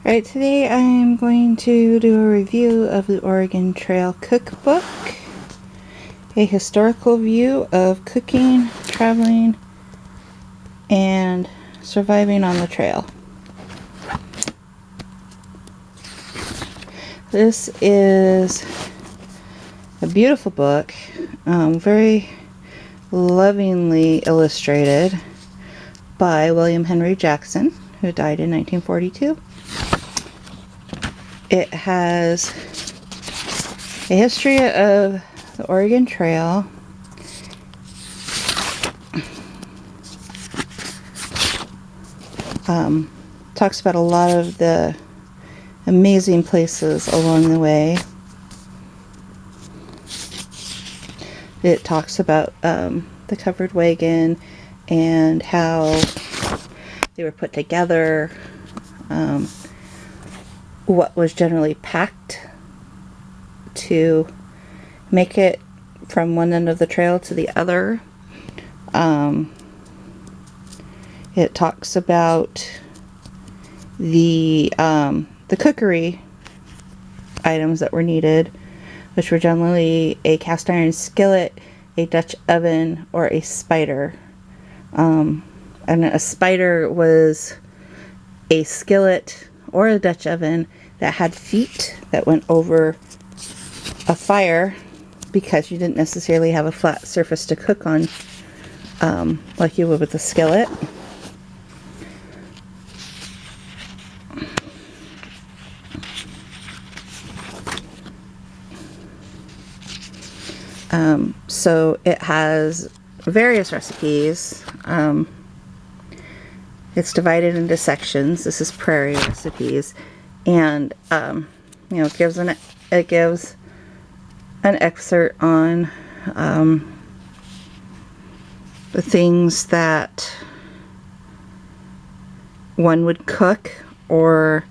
Alright, today I'm going to do a review of the Oregon Trail Cookbook, a historical view of cooking, traveling, and surviving on the trail. This is a beautiful book, very lovingly illustrated by William Henry Jackson, who died in 1942. It has a history of the Oregon Trail, talks about a lot of the amazing places along the way. It talks about the covered wagon and how they were put together, what was generally packed to make it from one end of the trail to the other. It talks about the cookery items that were needed, which were generally a cast iron skillet, a Dutch oven, or a spider. And a spider was a skillet or a Dutch oven that had feet that went over a fire because you didn't necessarily have a flat surface to cook on like you would with a skillet. So it has various recipes. It's divided into sections. This is Prairie Recipes, and it gives an excerpt on the things that one would cook, or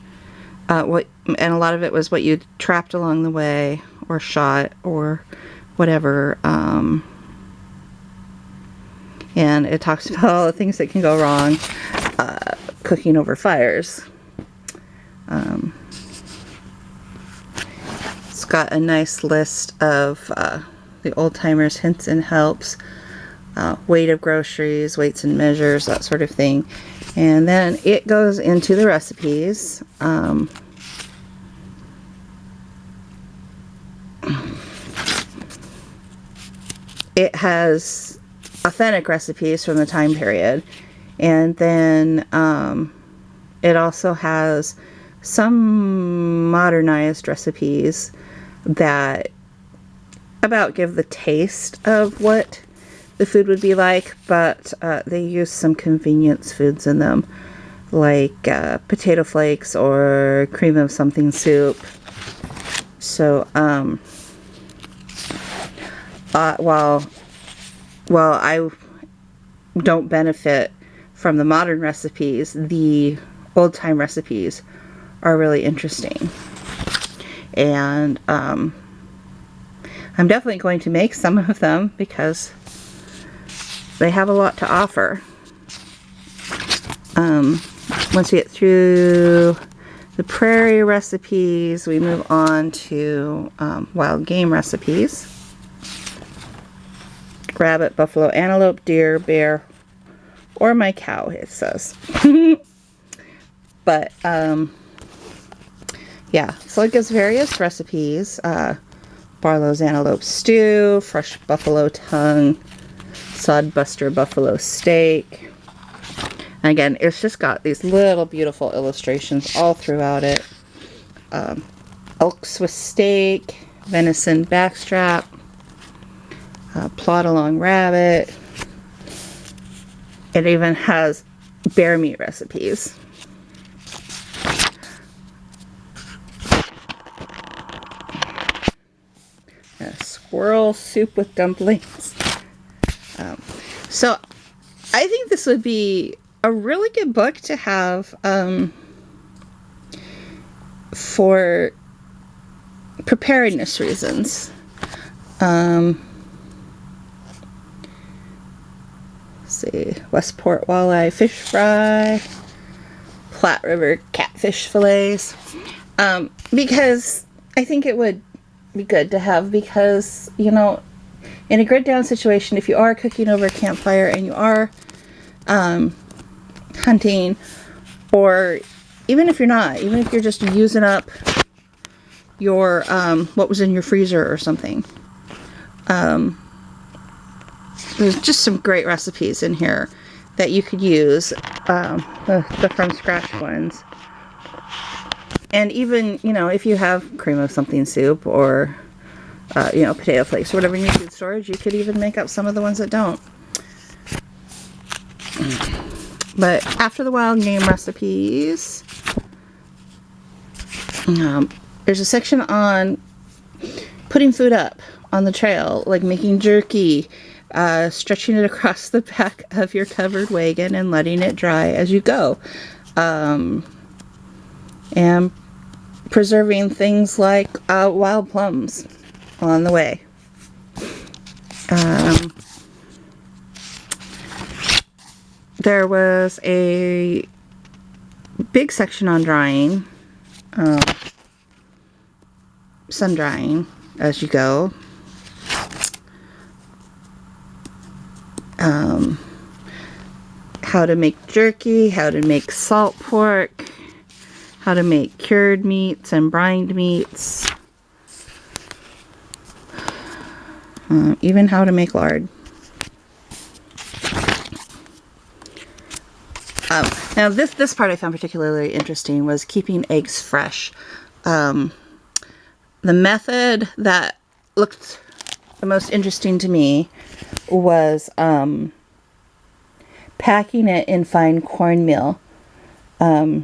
and a lot of it was what you trapped along the way, or shot, or whatever. And it talks about all the things that can go wrong cooking over fires. It's got a nice list of the old-timers' hints and helps, weight of groceries, weights and measures, that sort of thing. And then it goes into the recipes. It has authentic recipes from the time period, and then it also has some modernized recipes that about give the taste of what the food would be like, but they use some convenience foods in them, like potato flakes or cream of something soup. So while I don't benefit from the modern recipes, the old-time recipes are really interesting. And I'm definitely going to make some of them because they have a lot to offer. Once we get through the prairie recipes, we move on to wild game recipes. Rabbit, buffalo, antelope, deer, bear, or my cow, it says. But yeah, so it gives various recipes. Barlow's antelope stew, fresh buffalo tongue, sodbuster buffalo steak. And again, it's just got these little beautiful illustrations all throughout it. Elk Swiss steak, venison backstrap, plod along rabbit. It even has bear meat recipes. Squirrel soup with dumplings. So I think this would be a really good book to have for preparedness reasons. see, Westport walleye fish fry, Platte River catfish fillets, because I think it would be good to have, because, you know, in a grid down situation, if you are cooking over a campfire and you are hunting, or even if you're not, even if you're just using up your what was in your freezer or something, there's just some great recipes in here that you could use, the from scratch ones. And even, you know, if you have cream of something soup, or you know, potato flakes or whatever you need in storage, you could even make up some of the ones that don't. But after the wild game recipes, there's a section on putting food up on the trail, like making jerky, stretching it across the back of your covered wagon and letting it dry as you go, and preserving things like wild plums on the way. There was a big section on drying, sun drying as you go. How to make jerky, how to make salt pork, how to make cured meats and brined meats, even how to make lard. Now this part I found particularly interesting was keeping eggs fresh. The method that looked the most interesting to me was packing it in fine cornmeal, where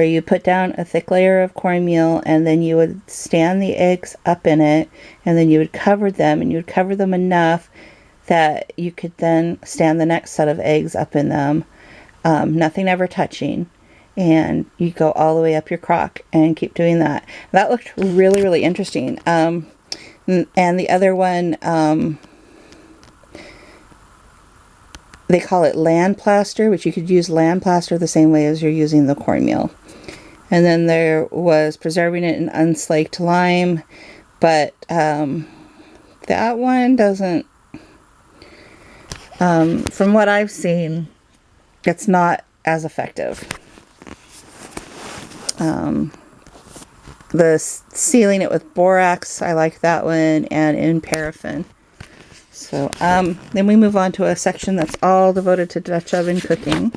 you put down a thick layer of cornmeal, and then you would stand the eggs up in it, and then you would cover them, and you would cover them enough that you could then stand the next set of eggs up in them, nothing ever touching, and you go all the way up your crock and keep doing that. That looked really, really interesting. And the other one, they call it land plaster, which you could use land plaster the same way as you're using the cornmeal. And then there was preserving it in unslaked lime, but that one doesn't, from what I've seen, it's not as effective. The sealing it with borax, I like that one, and in paraffin. So then we move on to a section that's all devoted to Dutch oven cooking.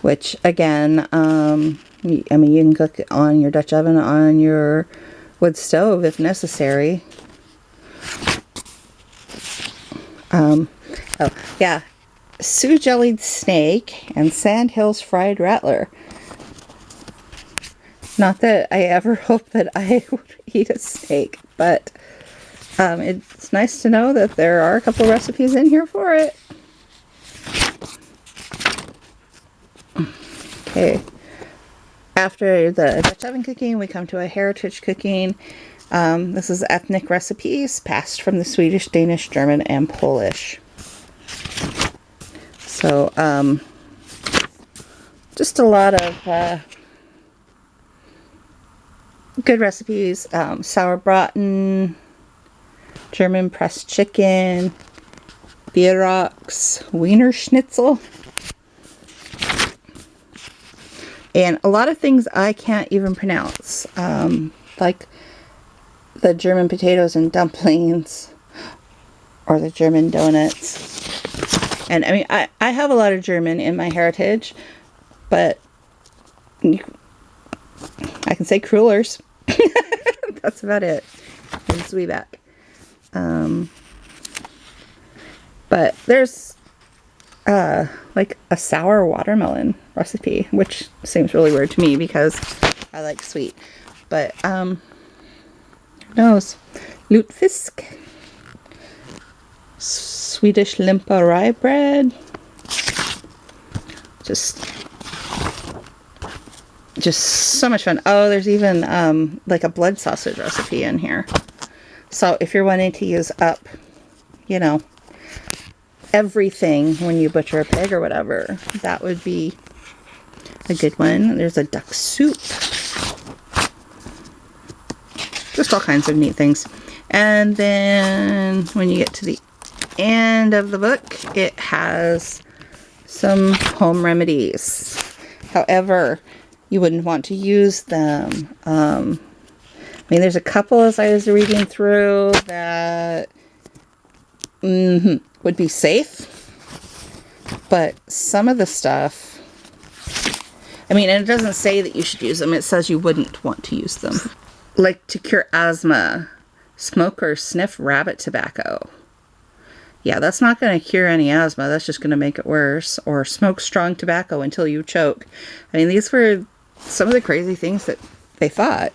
Which again, I mean, you can cook it on your Dutch oven, on your wood stove if necessary. Oh yeah, Sioux jellied snake and Sandhills fried rattler. Not that I ever hope that I would eat a snake, but it's nice to know that there are a couple recipes in here for it. Okay, after the Dutch oven cooking, we come to a heritage cooking. This is ethnic recipes passed from the Swedish, Danish, German, and Polish. So, just a lot of good recipes. Sauerbraten, German pressed chicken, Bierocks, Wiener Schnitzel. And a lot of things I can't even pronounce, like the German potatoes and dumplings, or the German donuts. And I mean, I have a lot of German in my heritage, but I can say crullers. That's about it. And Zwieback. But there's like a sour watermelon recipe, which seems really weird to me because I like sweet. But who knows? Lutefisk, Swedish limpa rye bread. Just so much fun. Oh, there's even like a blood sausage recipe in here. So if you're wanting to use up, you know, everything when you butcher a pig or whatever, that would be a good one. There's a duck soup. Just all kinds of neat things. And then when you get to the end of the book, it has some home remedies. However, you wouldn't want to use them. I mean, there's a couple as I was reading through that would be safe, but some of the stuff, I mean, and it doesn't say that you should use them. It says you wouldn't want to use them. Like to cure asthma, smoke or sniff rabbit tobacco. Yeah, that's not going to cure any asthma. That's just going to make it worse. Or smoke strong tobacco until you choke. I mean, these were some of the crazy things that they thought.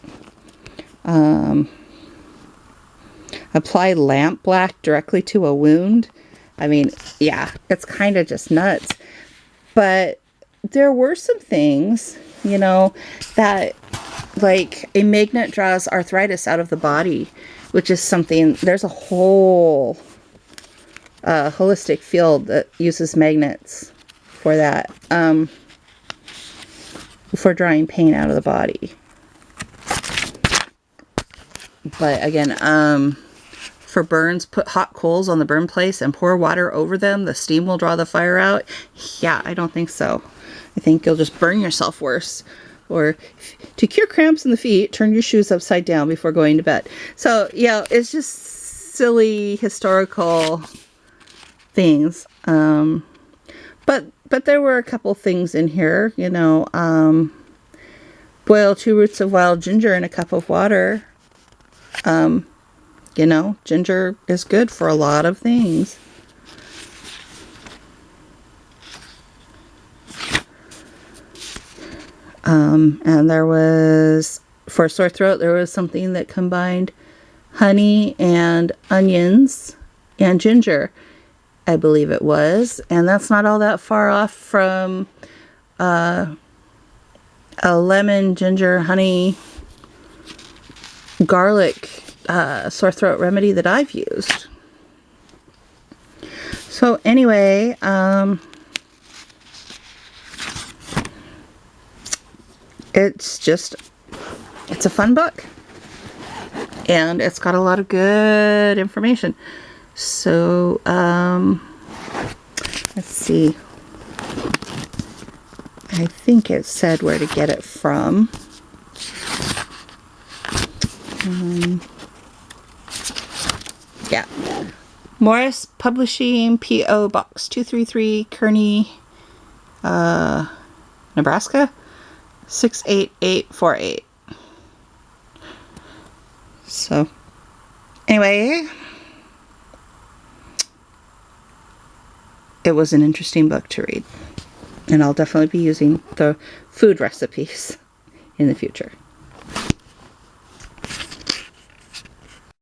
Apply lamp black directly to a wound. I mean, yeah, it's kind of just nuts. But there were some things, you know, that like a magnet draws arthritis out of the body, which is something, there's a whole holistic field that uses magnets for that, for drawing pain out of the body. But again, for burns, put hot coals on the burn place and pour water over them. The steam will draw the fire out. Yeah, I don't think so. I think you'll just burn yourself worse. Or to cure cramps in the feet, turn your shoes upside down before going to bed. So, yeah, it's just silly historical things. But there were a couple things in here, you know. Boil 2 roots of wild ginger in a cup of water. You know, ginger is good for a lot of things. And there was, for sore throat, there was something that combined honey and onions and ginger, I believe it was. And that's not all that far off from a lemon, ginger, honey, garlic sore throat remedy that I've used. So anyway, it's a fun book, and it's got a lot of good information. So let's see, I think it said where to get it from. Yeah, Morris Publishing, P.O. Box 233, Kearney, Nebraska 68848. So anyway, it was an interesting book to read, and I'll definitely be using the food recipes in the future.